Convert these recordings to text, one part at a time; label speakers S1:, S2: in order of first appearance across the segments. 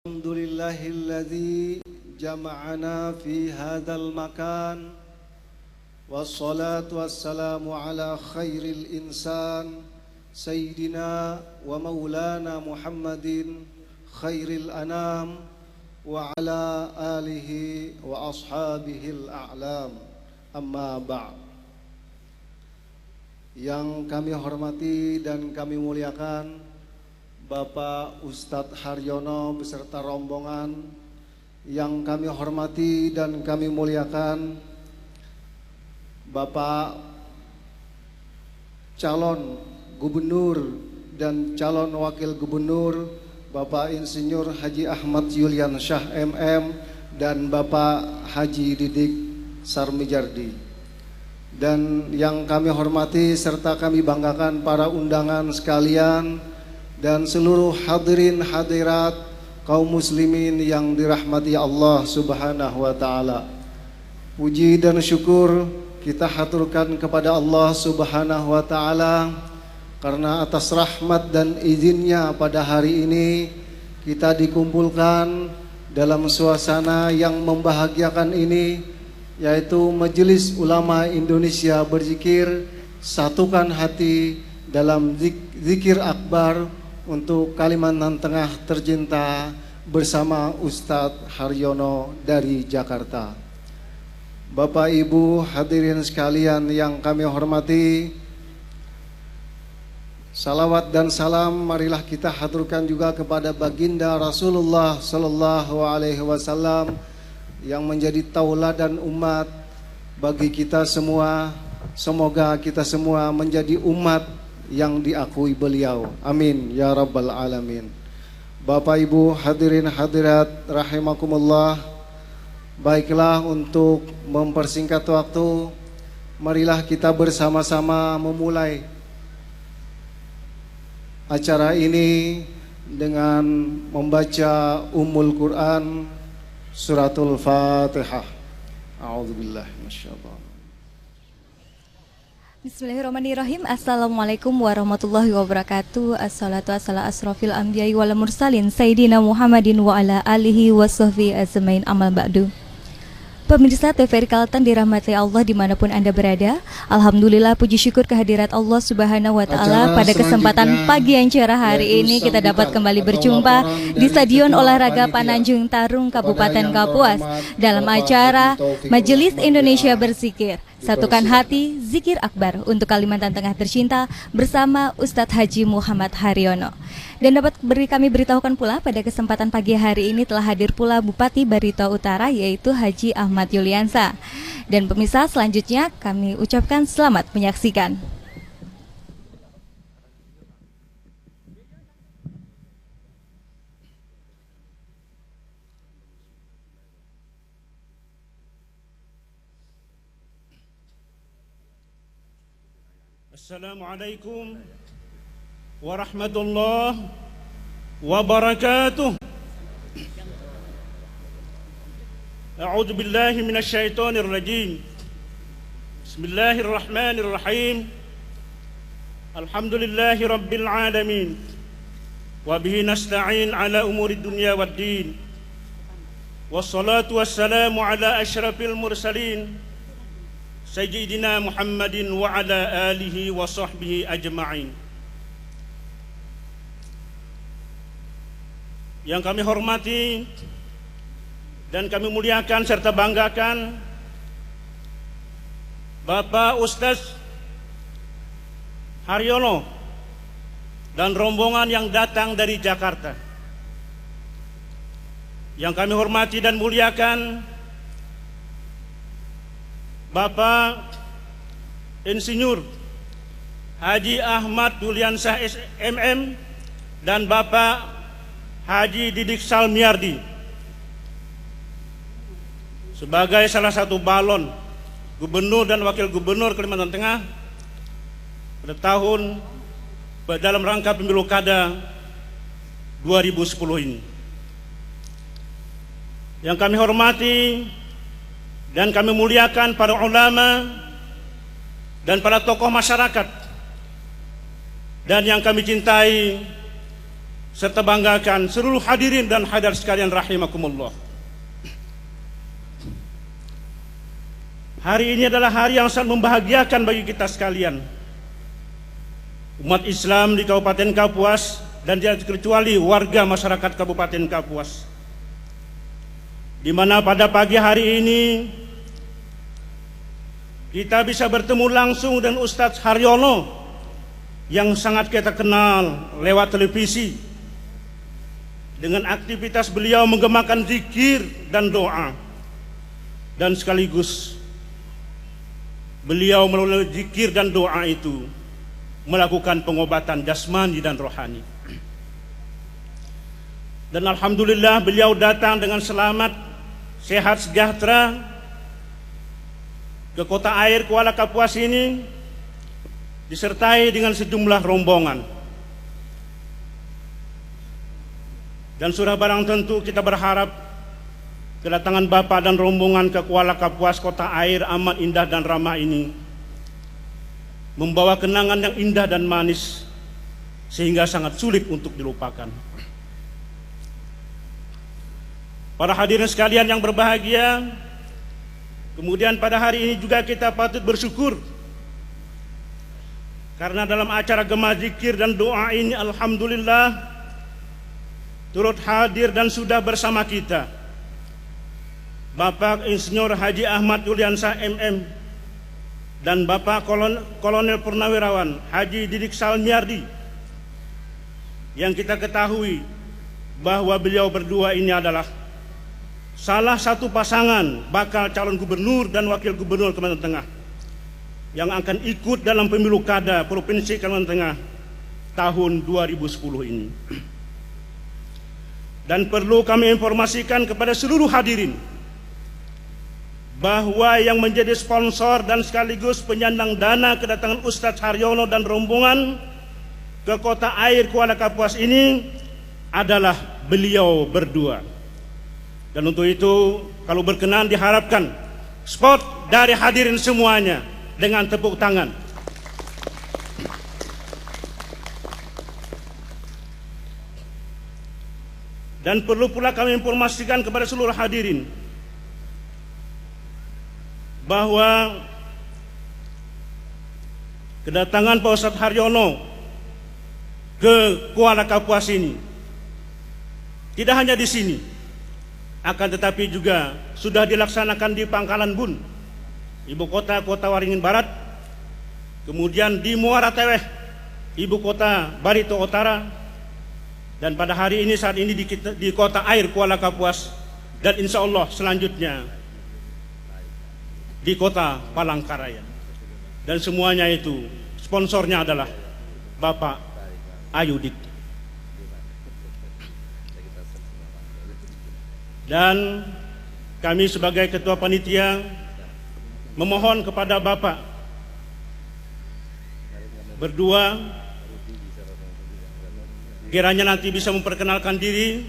S1: Alhamdulillahilladzi jama'ana fi hadzal makan wassalatu wassalamu ala khairil insan sayyidina wa maulana Muhammadin khairil anam wa ala alihi wa ashabihil a'lam, amma ba'd. Yang kami hormati dan kami muliakan Bapak Ustadz Haryono beserta rombongan, yang kami hormati dan kami muliakan Bapak calon gubernur dan calon wakil gubernur Bapak Insinyur Haji Ahmad Yuliansyah MM dan Bapak Haji Didik Sarmijardi, dan yang kami hormati serta kami banggakan para undangan sekalian dan seluruh hadirin hadirat kaum muslimin yang dirahmati Allah Subhanahu wa taala. Puji dan syukur kita haturkan kepada Allah Subhanahu wa taala karena atas rahmat dan izinnya pada hari ini kita dikumpulkan dalam suasana yang membahagiakan ini, yaitu Majelis Ulama Indonesia berzikir, satukan hati dalam zikir akbar untuk Kalimantan Tengah tercinta bersama Ustadz Haryono dari Jakarta. Bapak Ibu hadirin sekalian yang kami hormati, salawat dan salam marilah kita haturkan juga kepada baginda Rasulullah Sallallahu Alaihi Wasallam yang menjadi tauladan umat bagi kita semua. Semoga kita semua menjadi umat yang diakui beliau. Amin ya rabbal alamin. Bapak Ibu hadirin hadirat rahimakumullah, baiklah untuk mempersingkat waktu, marilah kita bersama-sama memulai acara ini dengan membaca Ummul Quran Suratul Fatihah. A'udzubillahi minasyaitonir.
S2: Bismillahirrahmanirrahim. Assalamualaikum warahmatullahi wabarakatuh. Assalatu wassalamu asrofil anbiya'i wal mursalin Sayyidina Muhammadin wa ala alihi wa sahbihi ajmain, amal ba'du. Pemirsa TVRI Kalteng dirahmati Allah dimanapun Anda berada, alhamdulillah puji syukur kehadirat Allah Subhanahu wa taala pada kesempatan pagi yang cerah hari ini kita dapat kembali berjumpa di Stadion Olahraga Pananjung Tarung Kabupaten Kapuas dalam acara Majelis Indonesia Berzikir, satukan hati zikir akbar untuk Kalimantan Tengah tercinta bersama Ustadz Haji Muhammad Haryono. Dan dapat kami beritahukan pula pada kesempatan pagi hari ini telah hadir pula Bupati Barito Utara, yaitu Haji Ahmad Yuliansyah. Dan pemirsa, selanjutnya kami ucapkan selamat menyaksikan.
S3: Assalamualaikum warahmatullahi wabarakatuh. A'udzu billahi minasyaitonir rajim. Bismillahirrahmanirrahim. Alhamdulillahi rabbil alamin. Wa bihi nasta'in ala umurid dunya waddin. Wassalatu wassalamu ala asyrafil mursalin Sayyidina Muhammadin wa ala alihi wa sahbihi ajma'in. Yang kami hormati dan kami muliakan serta banggakan Bapak Ustadz Haryono dan rombongan yang datang dari Jakarta. Yang kami hormati dan muliakan Bapak Insinyur Haji Ahmad Yuliansyah MM dan Bapak Haji Didik Sarmijardi sebagai salah satu balon gubernur dan wakil gubernur Kalimantan Tengah pada tahun dalam rangka pemilu kada 2010 ini. Yang kami hormati dan kami muliakan para ulama dan para tokoh masyarakat, dan yang kami cintai serta banggakan seluruh hadirin dan hadirat sekalian rahimakumullah. Hari ini adalah hari yang sangat membahagiakan bagi kita sekalian, umat Islam di Kabupaten Kapuas dan tidak terkecuali warga masyarakat Kabupaten Kapuas, di mana pada pagi hari ini kita bisa bertemu langsung dengan Ustadz Haryono yang sangat kita kenal lewat televisi, dengan aktivitas beliau menggemakan zikir dan doa, dan sekaligus beliau melalui zikir dan doa itu melakukan pengobatan jasmani dan rohani. Dan alhamdulillah beliau datang dengan selamat, sehat, sejahtera ke kota air Kuala Kapuas ini, disertai dengan sejumlah rombongan. Dan sudah barang tentu kita berharap kedatangan Bapak dan rombongan ke Kuala Kapuas, kota air amat indah dan ramah ini membawa kenangan yang indah dan manis sehingga sangat sulit untuk dilupakan. Para hadirin sekalian yang berbahagia, kemudian pada hari ini juga kita patut bersyukur karena dalam acara gema zikir dan doa ini alhamdulillah turut hadir dan sudah bersama kita Bapak Insinyur Haji Ahmad Yuliansyah MM dan Bapak Kolonel Purnawirawan Haji Didik Salmiardi, yang kita ketahui bahwa beliau berdua ini adalah salah satu pasangan bakal calon gubernur dan wakil gubernur Kalimantan Tengah yang akan ikut dalam pemilu kada Provinsi Kalimantan Tengah tahun 2010 ini. Dan perlu kami informasikan kepada seluruh hadirin bahwa yang menjadi sponsor dan sekaligus penyandang dana kedatangan Ustadz Haryono dan rombongan ke kota air Kuala Kapuas ini adalah beliau berdua. Dan untuk itu kalau berkenan diharapkan spot dari hadirin semuanya dengan tepuk tangan. Dan perlu pula kami informasikan kepada seluruh hadirin bahwa kedatangan Pak Ustadz Haryono ke Kuala Kapuas ini tidak hanya di sini, akan tetapi juga sudah dilaksanakan di Pangkalan Bun, ibu kota Waringin Barat, kemudian di Muara Teweh, ibu kota Barito Utara, dan pada hari ini saat ini di kota air Kuala Kapuas, dan insya Allah selanjutnya di kota Palangkaraya. Dan semuanya itu sponsornya adalah Bapak Ayudik. Dan kami sebagai ketua panitia memohon kepada Bapak berdua kiranya nanti bisa memperkenalkan diri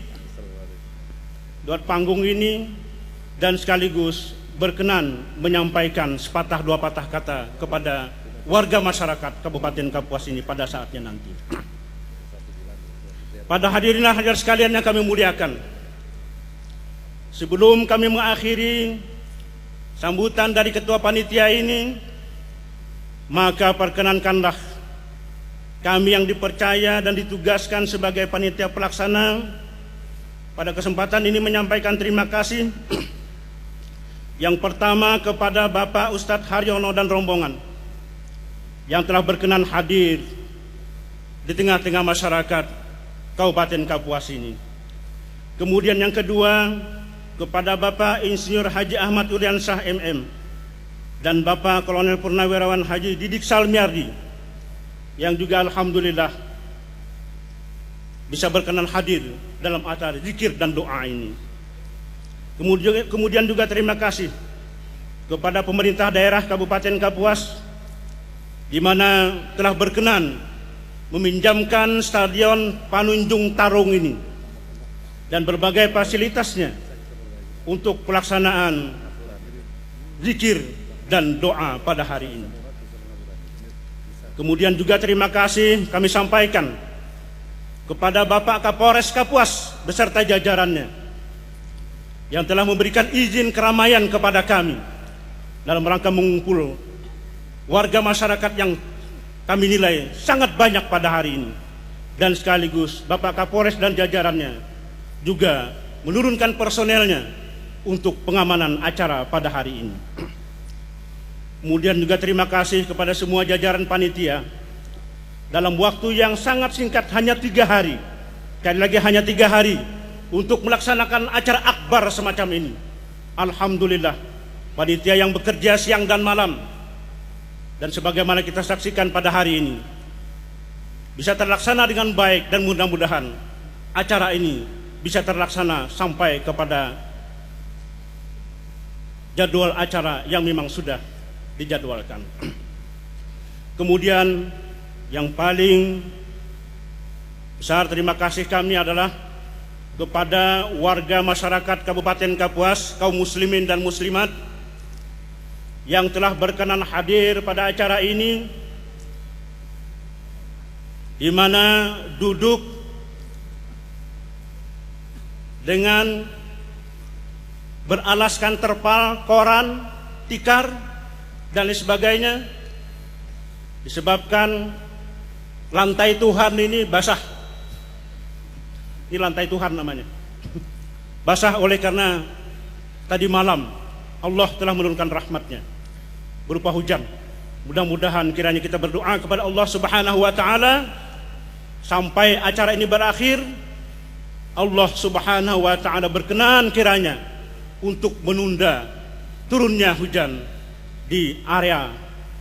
S3: buat panggung ini dan sekaligus berkenan menyampaikan sepatah dua patah kata kepada warga masyarakat Kabupaten Kapuas ini pada saatnya nanti. Pada hadirin dan hadirat sekalian yang kami muliakan, sebelum kami mengakhiri sambutan dari ketua panitia ini, maka perkenankanlah kami yang dipercaya dan ditugaskan sebagai panitia pelaksana pada kesempatan ini menyampaikan terima kasih yang pertama kepada Bapak Ustadz Haryono dan rombongan yang telah berkenan hadir di tengah-tengah masyarakat Kabupaten Kapuas ini. Kemudian yang kedua kepada Bapak Insinyur Haji Ahmad Yuliansyah MM dan Bapak Kolonel Purnawirawan Haji Didik Salmiardi yang juga alhamdulillah bisa berkenan hadir dalam acara zikir dan doa ini. Kemudian juga terima kasih kepada pemerintah daerah Kabupaten Kapuas di mana telah berkenan meminjamkan Stadion Panunjung Tarung ini dan berbagai fasilitasnya untuk pelaksanaan zikir dan doa pada hari ini. Kemudian juga terima kasih kami sampaikan kepada Bapak Kapolres Kapuas beserta jajarannya yang telah memberikan izin keramaian kepada kami dalam rangka mengumpul warga masyarakat yang kami nilai sangat banyak pada hari ini. Dan sekaligus Bapak Kapolres dan jajarannya juga menurunkan personelnya untuk pengamanan acara pada hari ini. Kemudian juga terima kasih kepada semua jajaran panitia dalam waktu yang sangat singkat, hanya 3 hari, sekali lagi hanya 3 hari untuk melaksanakan acara akbar semacam ini. Alhamdulillah, panitia yang bekerja siang dan malam, dan sebagaimana kita saksikan pada hari ini bisa terlaksana dengan baik, dan mudah-mudahan acara ini bisa terlaksana sampai kepada jadwal acara yang memang sudah dijadwalkan. Kemudian yang paling besar terima kasih kami adalah kepada warga masyarakat Kabupaten Kapuas, kaum muslimin dan muslimat yang telah berkenan hadir pada acara ini, di mana duduk dengan beralaskan terpal, koran, tikar dan lain sebagainya, disebabkan lantai Tuhan ini basah. Ini lantai Tuhan namanya. Basah oleh karena tadi malam Allah telah menurunkan rahmatnya berupa hujan. Mudah-mudahan kiranya kita berdoa kepada Allah Subhanahu wa taala sampai acara ini berakhir, Allah Subhanahu wa taala berkenan kiranya untuk menunda turunnya hujan di area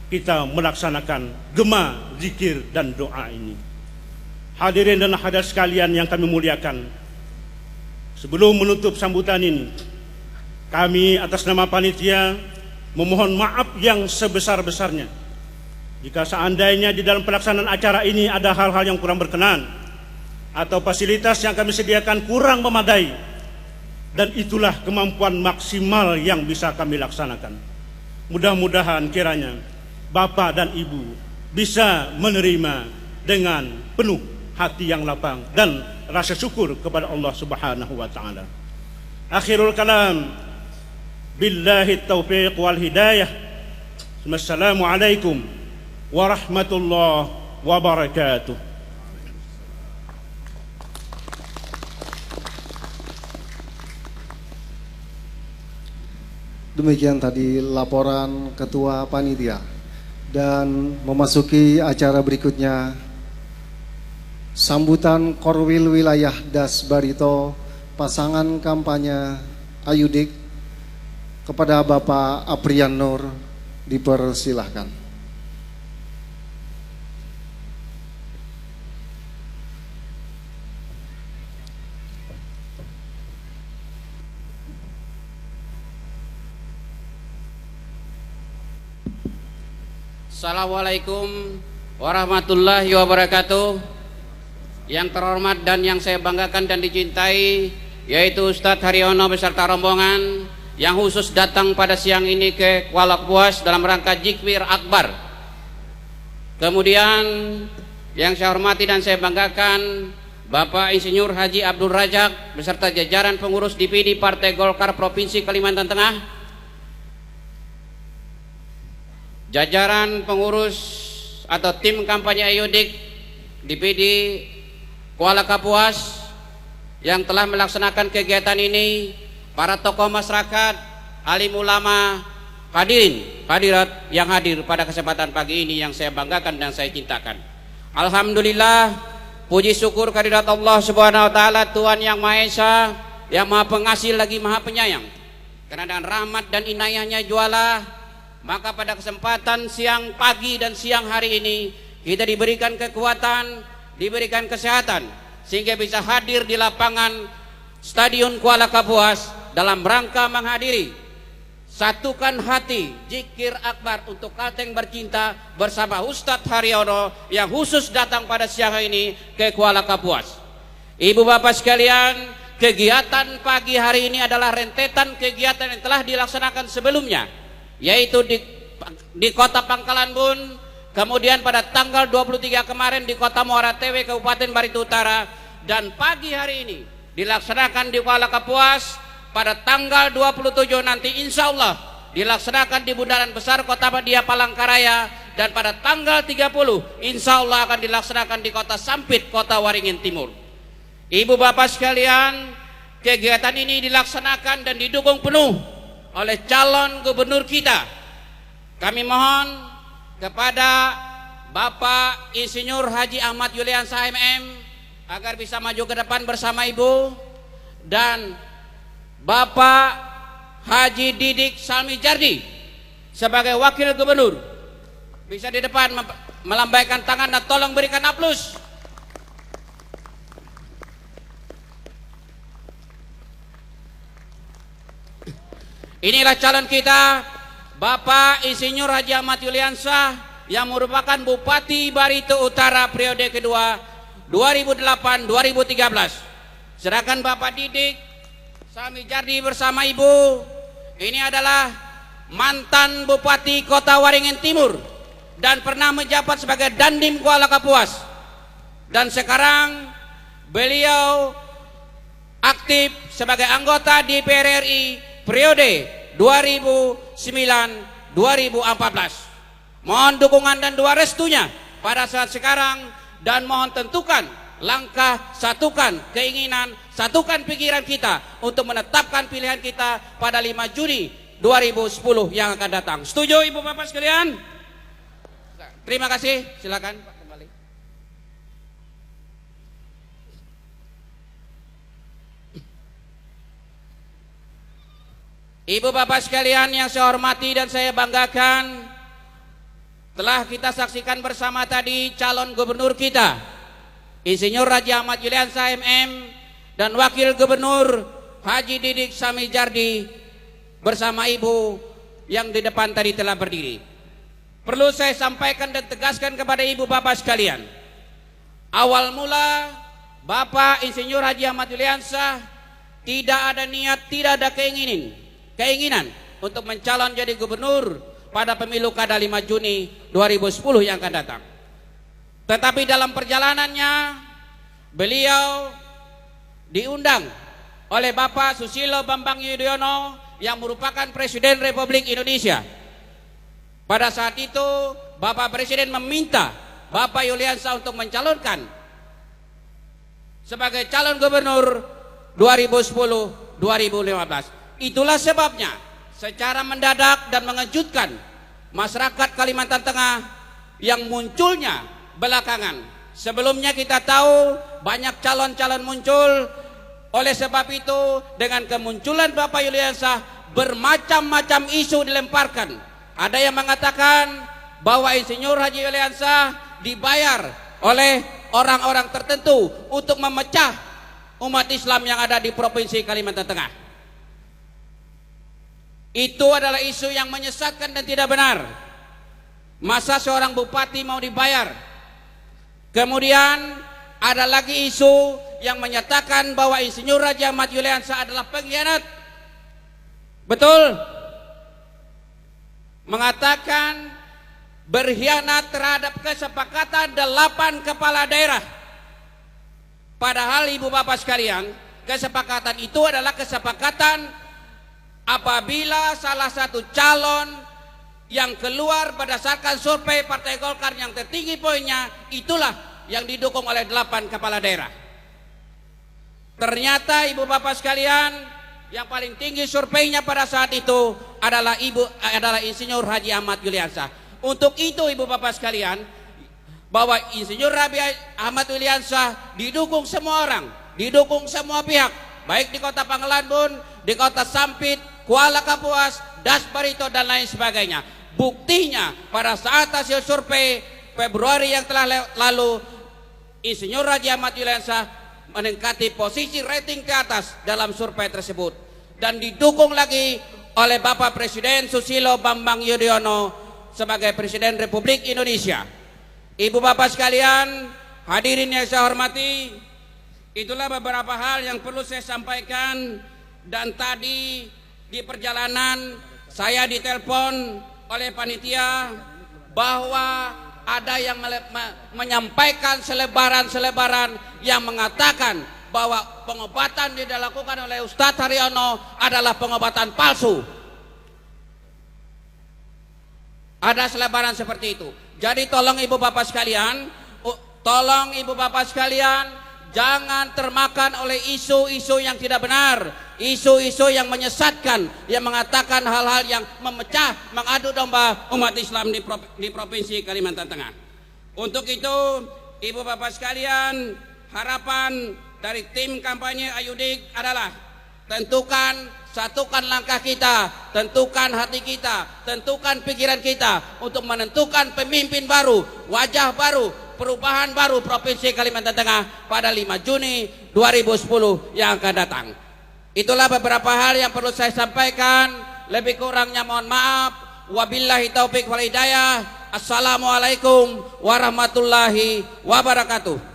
S3: kita melaksanakan gema zikir dan doa ini. Hadirin dan hadirat sekalian yang kami muliakan, sebelum menutup sambutan ini, kami atas nama panitia memohon maaf yang sebesar-besarnya jika seandainya di dalam pelaksanaan acara ini ada hal-hal yang kurang berkenan atau fasilitas yang kami sediakan kurang memadai, dan itulah kemampuan maksimal yang bisa kami laksanakan. Mudah-mudahan kiranya Bapak dan Ibu bisa menerima dengan penuh hati yang lapang dan rasa syukur kepada Allah Subhanahu wa taala. Akhirul kalam, billahi taufiq wal hidayah. Wassalamualaikum warahmatullahi wabarakatuh.
S1: Demikian tadi laporan Ketua Panitia. Dan memasuki acara berikutnya, sambutan Korwil Wilayah Das Barito pasangan kampanye Ayudik kepada Bapak Aprian Nur, dipersilahkan.
S4: Assalamualaikum warahmatullahi wabarakatuh. Yang terhormat dan yang saya banggakan dan dicintai, yaitu Ustadz Haryono beserta rombongan yang khusus datang pada siang ini ke Kuala Kapuas dalam rangka Zikir Akbar. Kemudian yang saya hormati dan saya banggakan Bapak Insinyur Haji Abdul Razak beserta jajaran pengurus DPD Partai Golkar Provinsi Kalimantan Tengah, jajaran pengurus atau tim kampanye Ayudik DPD Kuala Kapuas yang telah melaksanakan kegiatan ini, para tokoh masyarakat, alim ulama, hadirat yang hadir pada kesempatan pagi ini yang saya banggakan dan saya cintakan. Alhamdulillah, puji syukur kehadirat Allah Subhanahu wa taala, Tuhan yang Maha Esa, yang Maha Pengasih lagi Maha Penyayang. Karena dengan rahmat dan inayahnya jualah, maka pada kesempatan siang, pagi dan siang hari ini kita diberikan kekuatan, diberikan kesehatan sehingga bisa hadir di lapangan Stadion Kuala Kapuas dalam rangka menghadiri Satukan Hati Zikir Akbar untuk Kalteng Bercinta bersama Ustadz Haryono yang khusus datang pada siang ini ke Kuala Kapuas. Ibu bapak sekalian, kegiatan pagi hari ini adalah rentetan kegiatan yang telah dilaksanakan sebelumnya, yaitu di Kota Pangkalan Bun kemudian pada tanggal 23 kemarin di Kota Muara Tewe, Kabupaten Barito Utara, dan pagi hari ini dilaksanakan di Kuala Kapuas. Pada tanggal 27 nanti insya Allah dilaksanakan di Bundaran Besar Kota Madia Palangkaraya, dan pada tanggal 30 insya Allah akan dilaksanakan di Kota Sampit, Kota Waringin Timur. Ibu bapak sekalian, kegiatan ini dilaksanakan dan didukung penuh oleh calon gubernur kita. Kami mohon kepada Bapak Insinyur Haji Ahmad Yuliansyah MM agar bisa maju ke depan bersama Ibu, dan Bapak Haji Didik Salmijardi sebagai wakil gubernur bisa di depan melambaikan tangan dan tolong berikan aplaus. Inilah calon kita, Bapak Insinyur Haji Ahmad Yuliansyah yang merupakan Bupati Barito Utara periode kedua 2008-2013. Sedangkan Bapak Didik Salmijardi bersama Ibu ini adalah mantan Bupati Kota Waringin Timur dan pernah menjabat sebagai Dandim Kuala Kapuas, dan sekarang beliau aktif sebagai anggota DPR RI periode 2009-2014. Mohon dukungan dan doa restunya pada saat sekarang, dan mohon tentukan langkah, satukan keinginan, satukan pikiran kita untuk menetapkan pilihan kita pada 5 Juni 2010 yang akan datang. Setuju Ibu Bapak sekalian? Terima kasih, silakan Pak kembali. Ibu Bapak sekalian yang saya hormati dan saya banggakan, telah kita saksikan bersama tadi calon gubernur kita Insinyur Haji Ahmad Yuliansyah MM dan Wakil Gubernur Haji Didik Salmijardi bersama Ibu yang di depan tadi telah berdiri. Perlu saya sampaikan dan tegaskan kepada Ibu Bapak sekalian, awal mula Bapak Insinyur Haji Ahmad Yuliansyah tidak ada niat, tidak ada keinginan untuk mencalon jadi gubernur pada pemilu kada 5 Juni 2010 yang akan datang. Tetapi dalam perjalanannya beliau diundang oleh Bapak Susilo Bambang Yudhoyono yang merupakan Presiden Republik Indonesia. Pada saat itu Bapak Presiden meminta Bapak Yuliansyah untuk mencalonkan sebagai calon gubernur 2010-2015. Itulah sebabnya secara mendadak dan mengejutkan masyarakat Kalimantan Tengah yang munculnya belakangan. Sebelumnya kita tahu banyak calon-calon muncul. Oleh sebab itu dengan kemunculan Bapak Yuliansyah bermacam-macam isu dilemparkan. Ada yang mengatakan bahwa Insinyur Haji Yuliansyah dibayar oleh orang-orang tertentu untuk memecah umat Islam yang ada di Provinsi Kalimantan Tengah. Itu adalah isu yang menyesatkan dan tidak benar. Masa seorang bupati mau dibayar? Kemudian ada lagi isu yang menyatakan bahwa Insinyur Haji Ahmad Yuliansyah adalah pengkhianat. Betul? Mengatakan berkhianat terhadap kesepakatan 8 kepala daerah. Padahal Ibu Bapak sekalian, kesepakatan itu adalah kesepakatan apabila salah satu calon yang keluar berdasarkan survei Partai Golkar yang tertinggi poinnya, itulah yang didukung oleh 8 kepala daerah. Ternyata Ibu Bapak sekalian, yang paling tinggi surveinya pada saat itu adalah Insinyur Haji Ahmad Yuliansyah. Untuk itu Ibu Bapak sekalian, bahwa Insinyur Haji Ahmad Yuliansyah didukung semua orang, didukung semua pihak, baik di Kota Pangalanbun, di Kota Sampit, Kuala Kapuas, Das Barito dan lain sebagainya. Buktinya pada saat hasil survei Februari yang telah lalu, Insinyur Haji Ahmad Yuliansyah meningkati posisi rating ke atas dalam survei tersebut, dan didukung lagi oleh Bapak Presiden Susilo Bambang Yudhoyono sebagai Presiden Republik Indonesia. Ibu Bapak sekalian, hadirin yang saya hormati, itulah beberapa hal yang perlu saya sampaikan. Dan tadi di perjalanan saya ditelepon oleh panitia bahwa ada yang menyampaikan selebaran-selebaran yang mengatakan bahwa pengobatan yang dilakukan oleh Ustadz Haryono adalah pengobatan palsu. Ada selebaran seperti itu. Jadi tolong ibu bapak sekalian, jangan termakan oleh isu-isu yang tidak benar, isu-isu yang menyesatkan, yang mengatakan hal-hal yang memecah, mengadu domba umat Islam di Provinsi Kalimantan Tengah. Untuk itu, ibu bapak sekalian, harapan dari tim kampanye Ayudik adalah satukan langkah kita, tentukan hati kita, tentukan pikiran kita untuk menentukan pemimpin baru, wajah baru, perubahan baru Provinsi Kalimantan Tengah pada 5 Juni 2010 yang akan datang. Itulah beberapa hal yang perlu saya sampaikan. Lebih kurangnya mohon maaf. Wabillahi taufik wal hidayah. Assalamualaikum warahmatullahi wabarakatuh.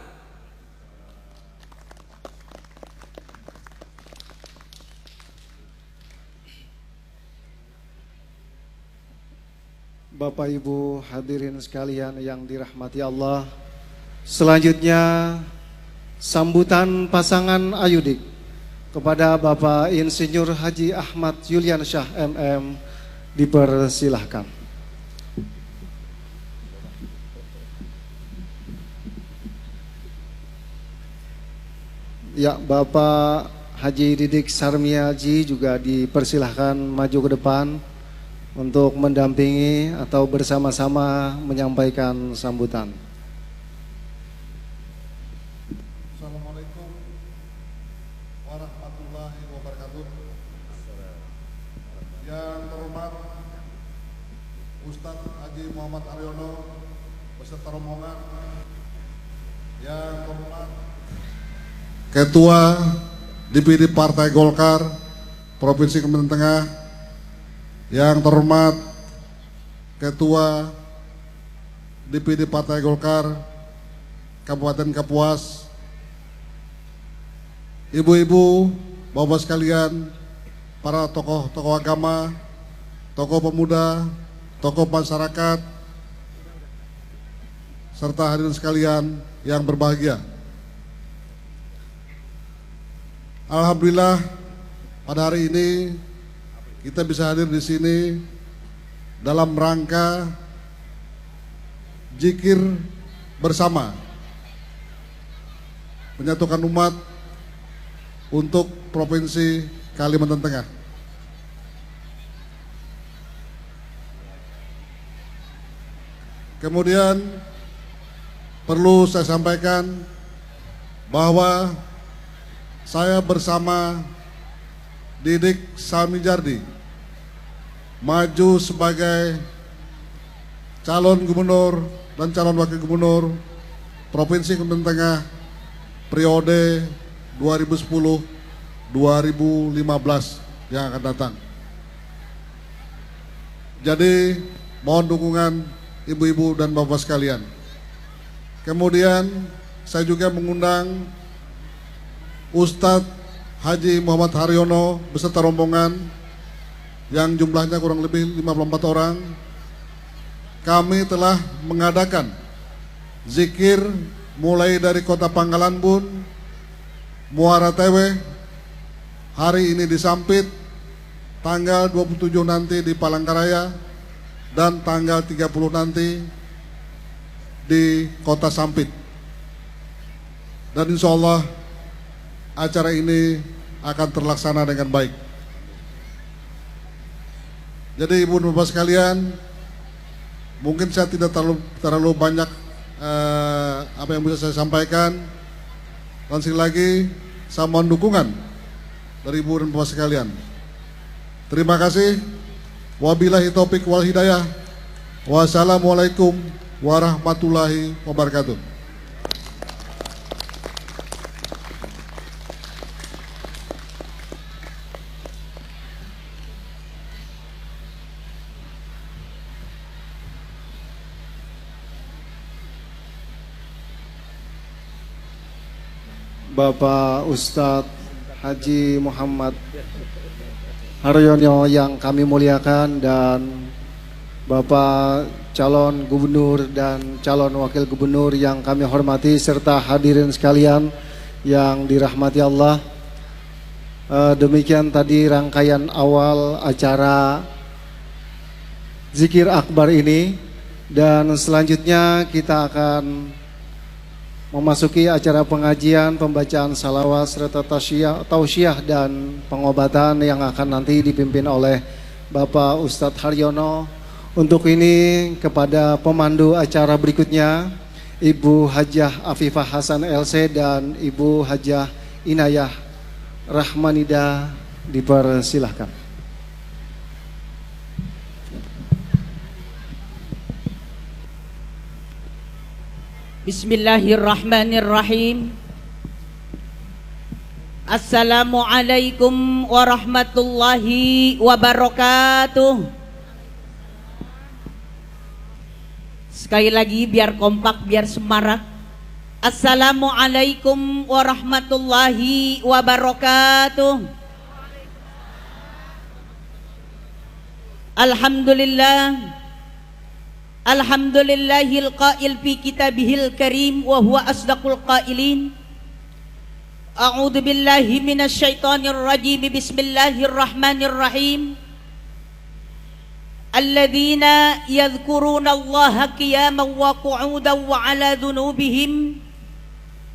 S1: Bapak Ibu hadirin sekalian yang dirahmati Allah, selanjutnya sambutan pasangan Ayudik kepada Bapak Insinyur Haji Ahmad Yulian Syah MM dipersilahkan. Ya, Bapak Haji Didik Sarmiaji juga dipersilahkan maju ke depan untuk mendampingi atau bersama-sama menyampaikan sambutan.
S5: Assalamualaikum warahmatullahi wabarakatuh. Yang terhormat Ustadz Haji Muhammad Haryono beserta rombongan, yang terhormat Ketua DPD Partai Golkar Provinsi Kalimantan Tengah, yang terhormat Ketua DPD Partai Golkar Kabupaten Kapuas, ibu-ibu, bapak sekalian, para tokoh-tokoh agama, tokoh pemuda, tokoh masyarakat, serta hadirin sekalian yang berbahagia. Alhamdulillah pada hari ini kita bisa hadir di sini dalam rangka zikir bersama, menyatukan umat untuk Provinsi Kalimantan Tengah. Kemudian perlu saya sampaikan bahwa saya bersama Didik Sarmijardi maju sebagai calon gubernur dan calon wakil gubernur Provinsi Kalimantan Tengah periode 2010-2015 yang akan datang. Jadi mohon dukungan ibu-ibu dan bapak sekalian. Kemudian saya juga mengundang Ustadz Haji Muhammad Haryono beserta rombongan yang jumlahnya kurang lebih 54 orang. Kami telah mengadakan zikir mulai dari Kota Pangkalan Bun, Muara Tewe, hari ini di Sampit, tanggal 27 nanti di Palangkaraya, dan tanggal 30 nanti di Kota Sampit. Dan insya Allah acara ini akan terlaksana dengan baik. Jadi ibu dan bapak sekalian, mungkin saya tidak terlalu banyak apa yang bisa saya sampaikan. Dan sekali lagi saya mohon dukungan dari ibu dan bapak sekalian. Terima kasih. Wabillahi taufik wal hidayah. Wassalamualaikum warahmatullahi wabarakatuh.
S1: Bapak Ustadz Haji Muhammad Haryono yang kami muliakan, dan Bapak calon gubernur dan calon wakil gubernur yang kami hormati serta hadirin sekalian yang dirahmati Allah. Demikian tadi rangkaian awal acara Zikir Akbar ini, dan selanjutnya kita akan memasuki acara pengajian, pembacaan salawat serta tausiah dan pengobatan yang akan nanti dipimpin oleh Bapak Ustadz Haryono. Untuk ini kepada pemandu acara berikutnya, Ibu Hajah Afifah Hasan LC dan Ibu Hajah Inayah Rahmanida dipersilahkan.
S6: Bismillahirrahmanirrahim. Assalamualaikum warahmatullahi wabarakatuh. Sekali lagi biar kompak, biar semarak. Assalamualaikum warahmatullahi wabarakatuh. Alhamdulillah. Alhamdulillahil qail fi kitabihil karim wa huwa asdaqul qailin. A'udzu billahi minasyaitonir rajim. Bismillahirrahmanirrahim. Alladzina yadhkuruna Allaha qiyaman wa qu'udan wa 'ala dhunubihim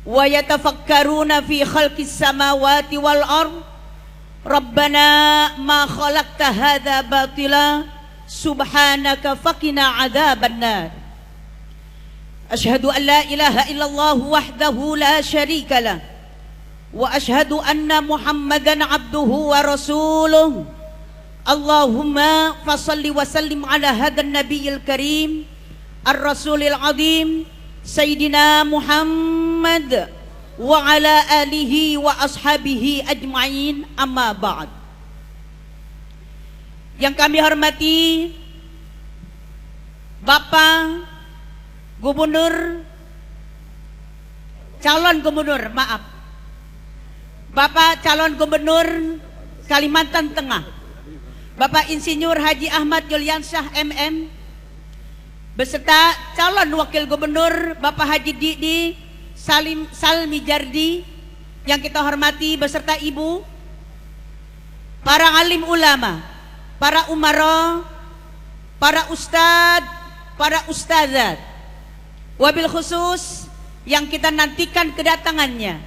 S6: wa yatafakkaruna fi khalqis samawati wal ard. Rabbana ma khalaqta hadza batila subhanaka faqina 'adzabannar. Asyhadu an la ilaha illallah wahdahu la syarika lah wa asyhadu anna Muhammadan 'abduhu wa rasuluh. Allahumma fasalli wa sallim ala hadan nabiyil karim ar-rasulil azim Sayyidina Muhammad wa ala alihi wa ashabihi ajma'in, amma ba'd. Yang kami hormati Bapak Gubernur, calon gubernur, maaf, Bapak calon gubernur Kalimantan Tengah, Bapak Insinyur Haji Ahmad Yuliansyah MM, beserta calon wakil gubernur Bapak Haji Didi Salmi Jardi yang kita hormati, beserta ibu, para alim ulama, para umara, para ustadz, para ustadzat, wabil khusus yang kita nantikan kedatangannya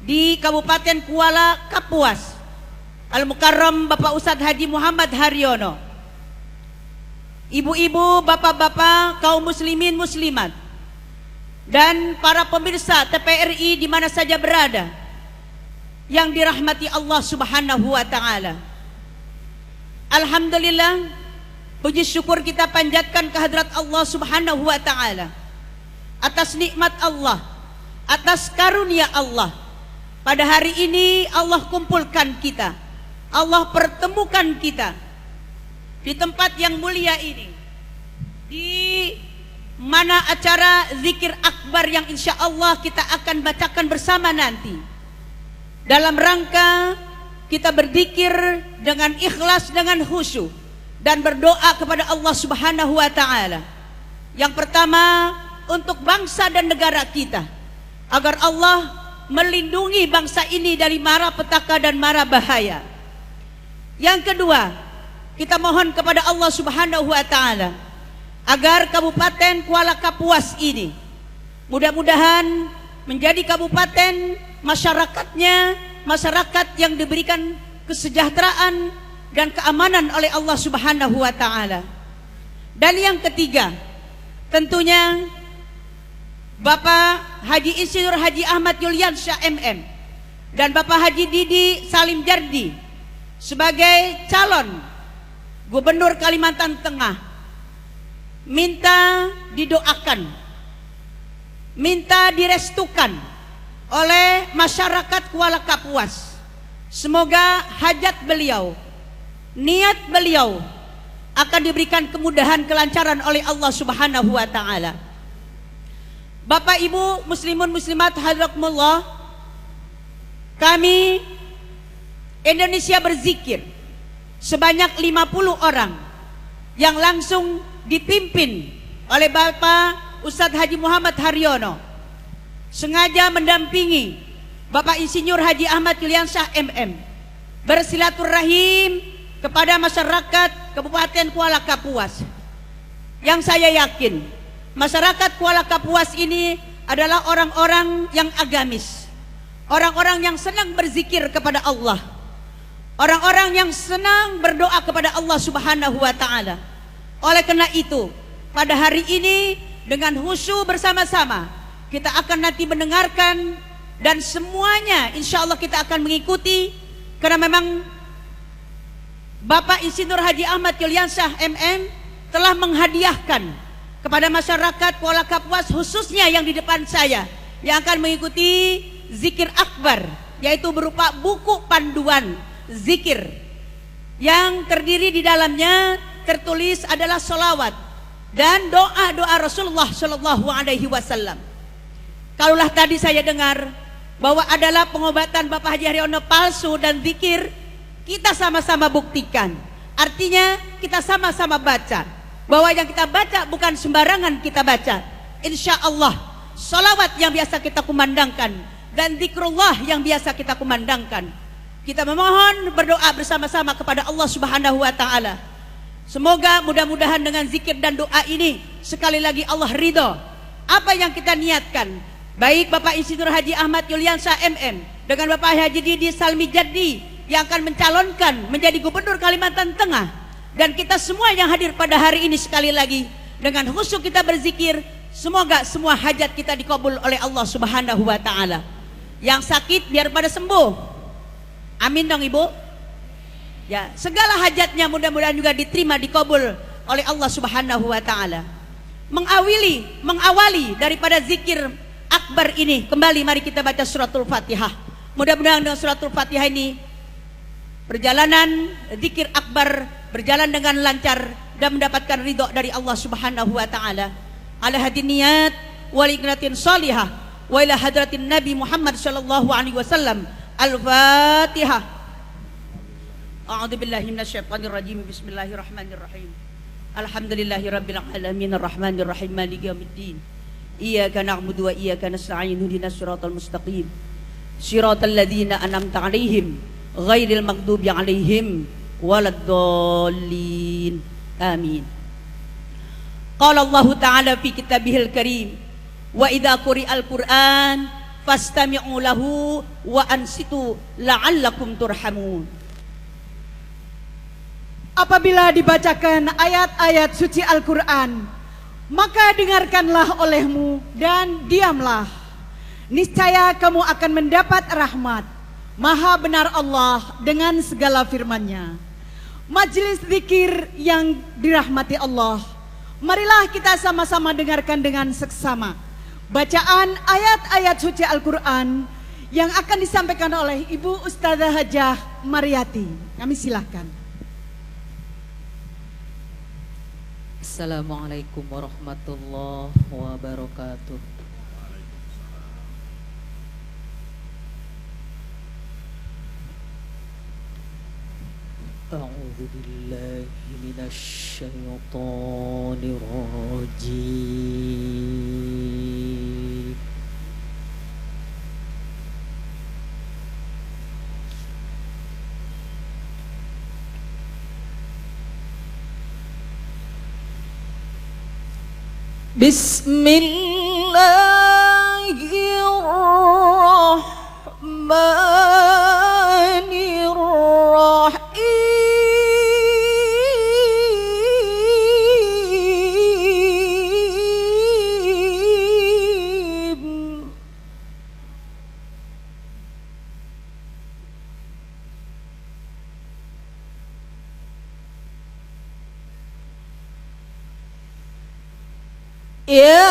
S6: di Kabupaten Kuala Kapuas, Al-Mukarram Bapak Ustadz Haji Muhammad Haryono, ibu-ibu, bapak-bapak, kaum muslimin muslimat, dan para pemirsa TPRI di mana saja berada yang dirahmati Allah Subhanahu wa taala. Alhamdulillah, puji syukur kita panjatkan kehadrat Allah Subhanahu wa taala atas nikmat Allah, atas karunia Allah. Pada hari ini Allah kumpulkan kita, Allah pertemukan kita di tempat yang mulia ini, di mana acara zikir akbar yang insya Allah kita akan bacakan bersama nanti, dalam rangka kita berzikir dengan ikhlas, dengan khusyuk, dan berdoa kepada Allah Subhanahu wa taala. Yang pertama untuk bangsa dan negara kita, agar Allah melindungi bangsa ini dari mara petaka dan mara bahaya. Yang kedua, kita mohon kepada Allah Subhanahu wa taala agar Kabupaten Kuala Kapuas ini mudah-mudahan menjadi kabupaten masyarakatnya masyarakat yang diberikan kesejahteraan dan keamanan oleh Allah Subhanahu wa taala. Dan yang ketiga, tentunya Bapak Haji Insinyur Haji Ahmad Yuliansyah MM dan Bapak Haji Didi Salim Jardi sebagai calon Gubernur Kalimantan Tengah minta didoakan, minta direstukan oleh masyarakat Kuala Kapuas. Semoga hajat beliau, niat beliau akan diberikan kemudahan, kelancaran oleh Allah Subhanahu wa taala. Bapak Ibu muslimun muslimat hadrakumullah, kami Indonesia berzikir sebanyak 50 orang yang langsung dipimpin oleh Bapak Ustadz Haji Muhammad Haryono, sengaja mendampingi Bapak Insinyur Haji Ahmad Yuliansyah MM bersilaturahim kepada masyarakat Kabupaten Kuala Kapuas. Yang saya yakin masyarakat Kuala Kapuas ini adalah orang-orang yang agamis, orang-orang yang senang berzikir kepada Allah, orang-orang yang senang berdoa kepada Allah Subhanahu wa Ta'ala. Oleh karena itu, pada hari ini dengan khusyuk bersama-sama kita akan nanti mendengarkan, dan semuanya insya Allah kita akan mengikuti, karena memang Bapak Insinyur Haji Ahmad Yuliansyah MM telah menghadiahkan kepada masyarakat Kuala Kapuas, khususnya yang di depan saya, yang akan mengikuti zikir akbar, yaitu berupa buku panduan zikir yang terdiri di dalamnya tertulis adalah solawat dan doa-doa Rasulullah Shallallahu Alaihi Wasallam. Kalaulah tadi saya dengar bahwa adalah pengobatan Bapak Haji Haryono palsu dan zikir, kita sama-sama buktikan. Artinya kita sama-sama baca bahwa yang kita baca bukan sembarangan kita baca. Insya Allah solawat yang biasa kita kumandangkan dan zikrullah yang biasa kita kumandangkan. Kita memohon berdoa bersama-sama kepada Allah Subhanahu wa Ta'ala. Semoga mudah-mudahan dengan zikir dan doa ini sekali lagi Allah ridho apa yang kita niatkan, baik Bapak Insinyur Haji Ahmad Yuliansyah MM dengan Bapak Haji Didi Salmi Jadi yang akan mencalonkan menjadi Gubernur Kalimantan Tengah, dan kita semua yang hadir pada hari ini sekali lagi dengan khusyuk kita berzikir, semoga semua hajat kita dikabul oleh Allah Subhanahu wa Ta'ala. Yang sakit biar pada sembuh, amin dong Ibu. Ya, segala hajatnya mudah-mudahan juga diterima, dikabul oleh Allah Subhanahu wa Ta'ala. Mengawali daripada zikir akbar ini, kembali mari kita baca suratul Fatihah. Mudah-mudahan dengan suratul Fatihah ini perjalanan zikir akbar berjalan dengan lancar dan mendapatkan ridho dari Allah Subhanahu wa Ta'ala. Ala hadin niyat wal ignatin salihah wa ila hadratin Nabi Muhammad sallallahu alaihi wasallam. Al-Fatihah. A'udzu billahi minasyaitonir rajim. Bismillahirrahmanirrahim. Alhamdulillahi rabbil alamin arrahmanir rahim maliki yaumiddin. Iyyaka na'budu wa iyyaka nasta'in ihdinas siratal mustaqim. Siratal ladzina an'amta 'alaihim ghairil maghdubi 'alaihim waladdallin. Amin. Qala Allah Ta'ala fi kitabihil karim, wa idza quri'al Qur'an fastami'u lahu wa ansitu la'allakum turhamun.
S7: Apabila dibacakan ayat-ayat suci Al-Quran, maka dengarkanlah olehmu dan diamlah. Niscaya kamu akan mendapat rahmat. Maha benar Allah dengan segala firman-Nya. Majelis zikir yang dirahmati Allah, marilah kita sama-sama dengarkan dengan seksama bacaan ayat-ayat suci Al-Quran yang akan disampaikan oleh Ibu Ustadzah Hajah Mariati. Kami silahkan.
S8: Assalamualaikum warahmatullahi wabarakatuh. A'udzu billahi minasy syaithanir rajim. Bismillahirrahmanirrahim. Ya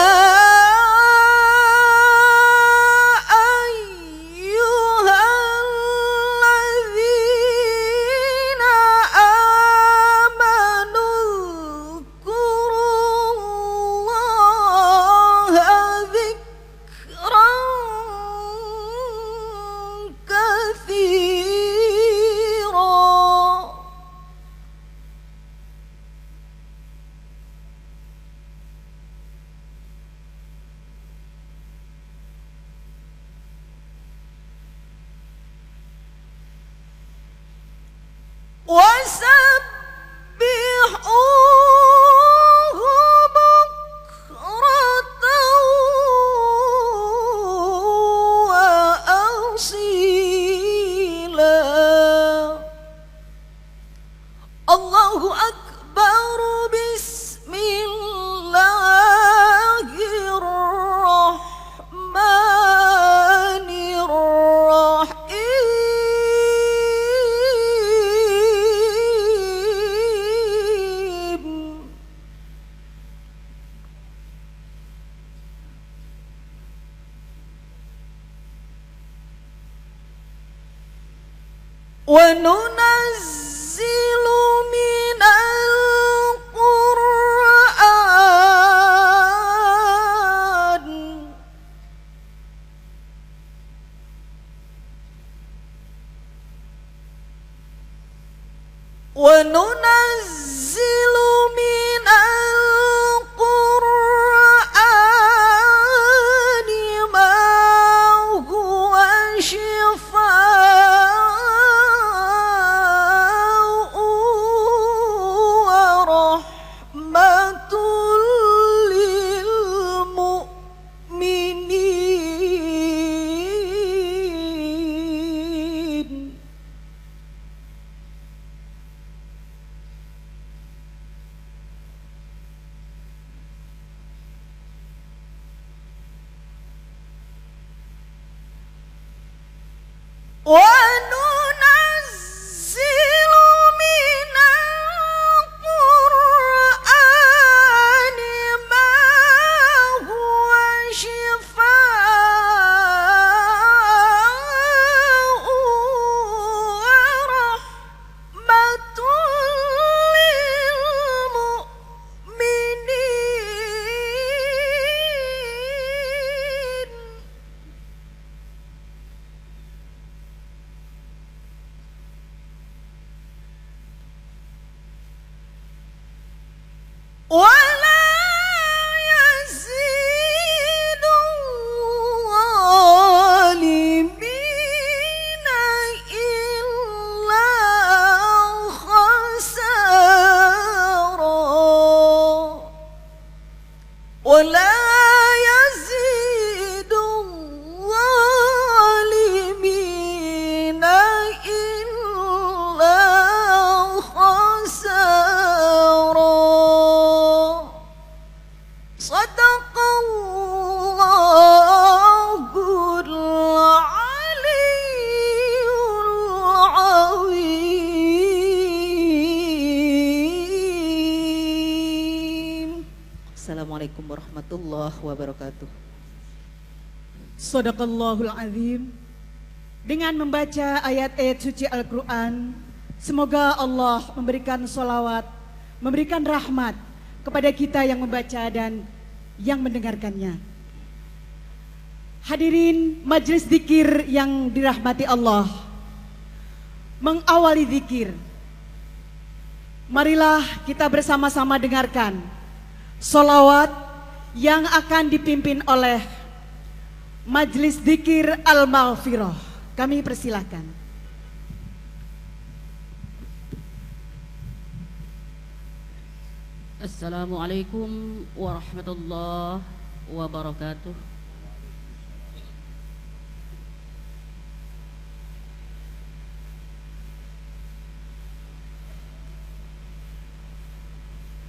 S8: Allahu Akbar. Bismillahirrahmanirrahim. Wa nunazzilu minal Qur'an wa nunazzilu minal Qur'ani ma huwa shifaa'un wa rahmatul lil mu'minin. وَنُنَزِّلُ مِنَ الْقُرْآنِ مَا هُوَ شِفَاءٌ وَرَحْمَةٌ لِّلْمُؤْمِنِينَ. وَلَا يَزِيدُ الظَّالِمِينَ إِلَّا خَسَارًا. وَلَا يَزِيدُ الظَّالِمِينَ إِلَّا خَسَارًا. Sadaqallahul aliyyul azim. Assalamualaikum warahmatullahi wabarakatuh.
S7: Sadaqallahul azim. Dengan membaca ayat-ayat suci Al-Quran, semoga Allah memberikan sholawat, memberikan rahmat kepada kita yang membaca dan yang mendengarkannya. Hadirin majelis zikir yang dirahmati Allah, mengawali zikir, marilah kita bersama-sama dengarkan sholawat yang akan dipimpin oleh majelis zikir Al-Maghfirah. Kami persilahkan.
S9: Assalamualaikum warahmatullahi wabarakatuh.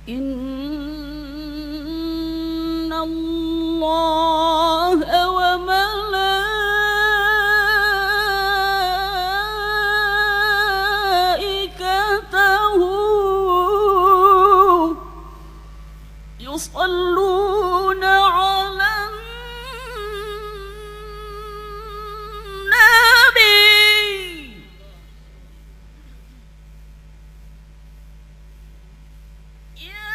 S9: Inna Allah wa malaikatahu yusalluna 'alan nabi. Ya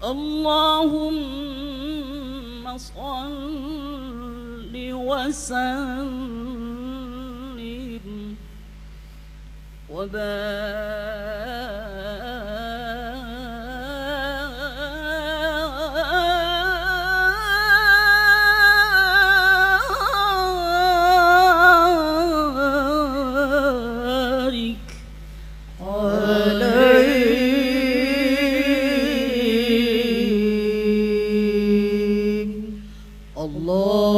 S9: اللهم صل وسلم وبارك عليه. الله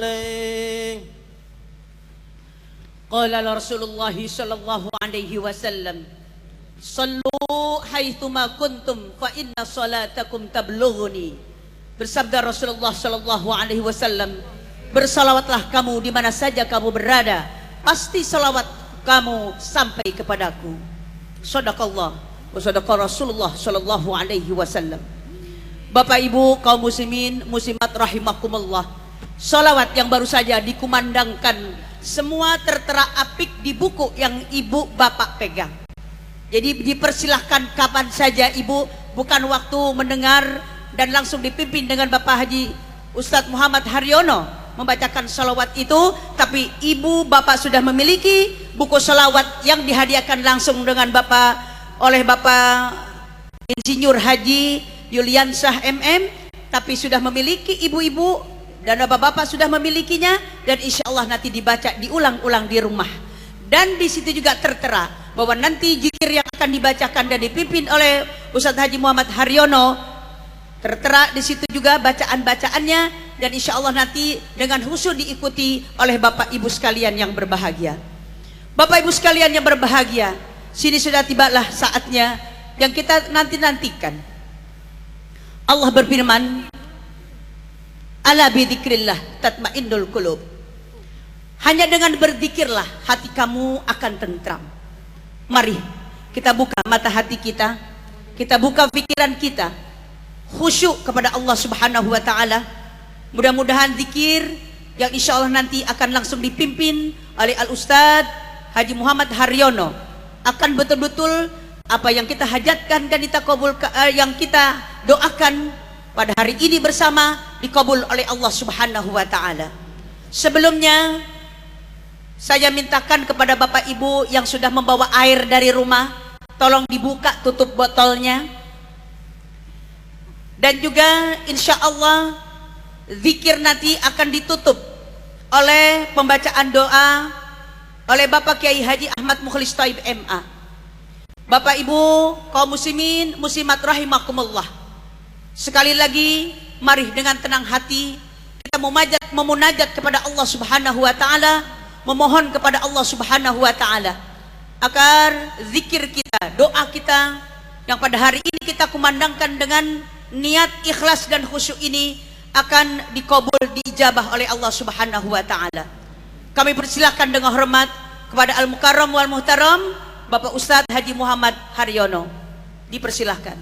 S9: عليه.
S6: قال رسول الله صلى الله عليه وسلم صلوا حيثما كنتم فإن صلاتكم تبلغني. Bersabda Rasulullah sallallahu alaihi wasallam, bersalawatlah kamu di mana saja kamu berada, pasti salawat kamu sampai kepadaku. Shadaqallah wa shadaqa Rasulullah sallallahu alaihi wasallam. Bapak Ibu kaum muslimin muslimat rahimakumullah, salawat yang baru saja dikumandangkan semua tertera apik di buku yang ibu bapak pegang. Jadi dipersilahkan kapan saja ibu, bukan waktu mendengar dan langsung dipimpin dengan Bapak Haji Ustadz Muhammad Haryono membacakan salawat itu, tapi ibu bapak sudah memiliki buku salawat yang dihadiahkan langsung dengan oleh Bapak Insinyur Haji Yuliansyah MM, tapi sudah memiliki ibu-ibu dan bapak-bapak sudah memilikinya, dan insya Allah nanti dibaca diulang-ulang di rumah. Dan di situ juga tertera bahwa nanti zikir yang akan dibacakan dan dipimpin oleh Ustadz Haji Muhammad Haryono, tertera di situ juga bacaan-bacaannya, dan insya Allah nanti dengan khusyuk diikuti oleh Bapak Ibu sekalian yang berbahagia. Bapak Ibu sekalian yang berbahagia, sini sudah tibalah saatnya yang kita nanti-nantikan. Allah berfirman, ala bidzikrillah tatmainnul qulub. Hanya dengan berzikirlah hati kamu akan tentram. Mari kita buka mata hati kita buka pikiran kita, khusyuk kepada Allah Subhanahu wa taala. Mudah-mudahan zikir yang insya Allah nanti akan langsung dipimpin oleh Al-Ustadz Haji Muhammad Haryono akan betul-betul apa yang kita hajatkan dan yang kita doakan pada hari ini bersama dikabul oleh Allah Subhanahu wa taala. Sebelumnya saya mintakan kepada Bapak Ibu yang sudah membawa air dari rumah, tolong dibuka tutup botolnya. Dan juga insya Allah zikir nanti akan ditutup oleh pembacaan doa oleh Bapak Kiai Haji Ahmad Mukhlis Thaib MA. Bapak Ibu kaum muslimin muslimat rahimakumullah, sekali lagi mari dengan tenang hati kita memunajat kepada Allah Subhanahu wa taala, memohon kepada Allah Subhanahu wa taala agar zikir kita, doa kita yang pada hari ini kita kumandangkan dengan niat ikhlas dan khusyuk ini akan dikabul, diijabah oleh Allah Subhanahu wa taala. Kami persilahkan dengan hormat kepada Al-Mukarram wal Muhtaram Bapak Ustadz Haji Muhammad Haryono. Dipersilahkan.